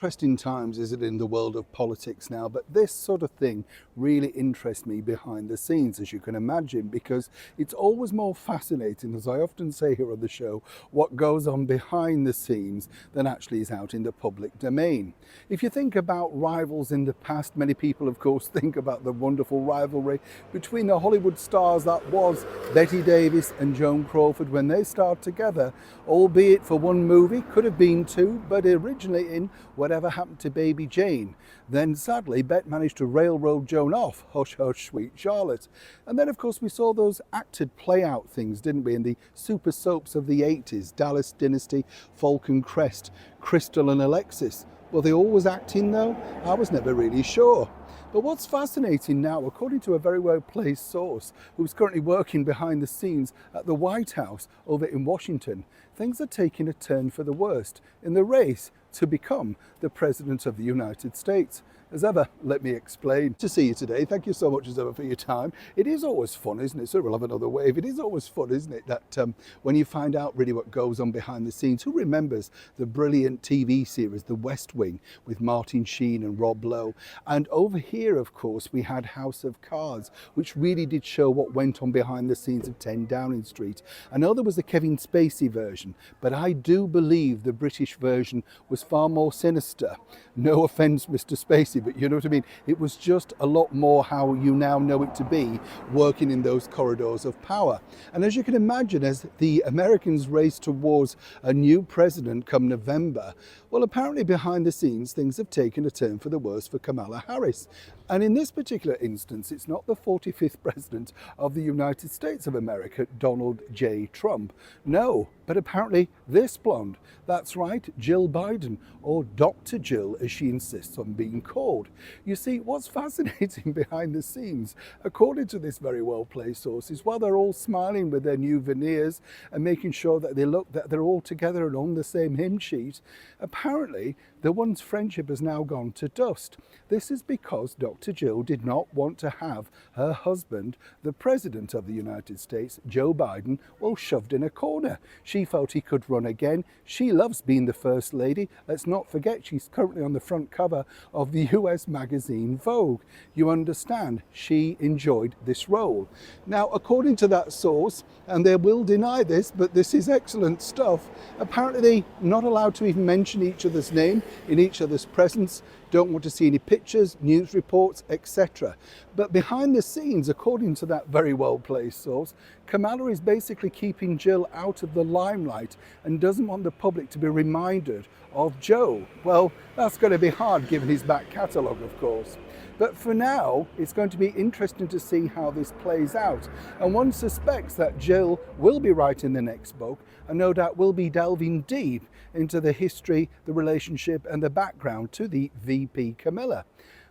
Interesting times, is it, in the world of politics now, but this sort of thing really interests me behind the scenes, as you can imagine, because it's always more fascinating, as I often say here on the show, what goes on behind the scenes than actually is out in the public domain. If you think about rivals in the past, many people of course think about the wonderful rivalry between the Hollywood stars that was Bette Davis and Joan Crawford when they starred together, albeit for one movie, could have been two, but originally in Whatever Happened to Baby Jane. Then sadly Bette managed to railroad Joan off, Hush Hush Sweet Charlotte. And then of course we saw those acted play out things, didn't we, in the super soaps of the 80s, Dallas Dynasty, Falcon Crest, Crystal and Alexis. Were they always acting though? I was never really sure. But what's fascinating now, according to a very well-placed source who's currently working behind the scenes at the White House over in Washington, things are taking a turn for the worst in the race to become the President of the United States. As ever, let me explain. To see you today. Thank you so much as ever for your time. It is always fun, isn't it? So we'll have another wave. It is always fun, isn't it, that when you find out really what goes on behind the scenes. Who remembers the brilliant TV series The West Wing with Martin Sheen and Rob Lowe? And over here, of course, we had House of Cards, which really did show what went on behind the scenes of 10 Downing Street. I know there was the Kevin Spacey version, but I do believe the British version was far more sinister. No offence, Mr. Spacey, but you know what I mean? It was just a lot more how you now know it to be, working in those corridors of power. And as you can imagine, as the Americans race towards a new president come November, well, apparently behind the scenes, things have taken a turn for the worse for Kamala Harris. And in this particular instance, it's not the 45th president of the United States of America, Donald J. Trump. No, but apparently this blonde. That's right, Jill Biden, or Dr. Jill, as she insists on being called. You see, what's fascinating behind the scenes, according to this very well-placed source, is while they're all smiling with their new veneers and making sure that they look that they're all together and on the same hymn sheet, apparently the one's friendship has now gone to dust. This is because Dr. Jill did not want to have her husband, the President of the United States, Joe Biden, well, shoved in a corner. She felt he could run again. She loves being the First Lady. Let's not forget she's currently on the front cover of the US magazine Vogue. You understand, she enjoyed this role. Now, according to that source, and they will deny this, but this is excellent stuff, apparently they're not allowed to even mention each other's name in each other's presence, don't want to see any pictures, news reports, etc. But behind the scenes, according to that very well-placed source, Kamala is basically keeping Jill out of the limelight and doesn't want the public to be reminded of Joe. Well, that's going to be hard given his back catalogue, of course. But for now, it's going to be interesting to see how this plays out. And one suspects that Jill will be writing the next book, and no doubt will be delving deep into the history, the relationship, and the background to the VP Camilla.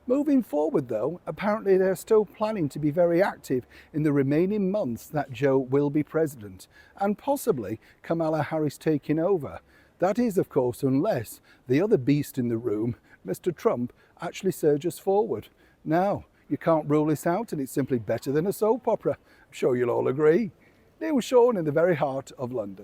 Moving forward though, apparently they're still planning to be very active in the remaining months that Joe will be president, and possibly Kamala Harris taking over. That is, of course, unless the other beast in the room, Mr. Trump, actually surges forward. Now, you can't rule this out, and it's simply better than a soap opera. I'm sure you'll all agree. Neil Sean in the very heart of London.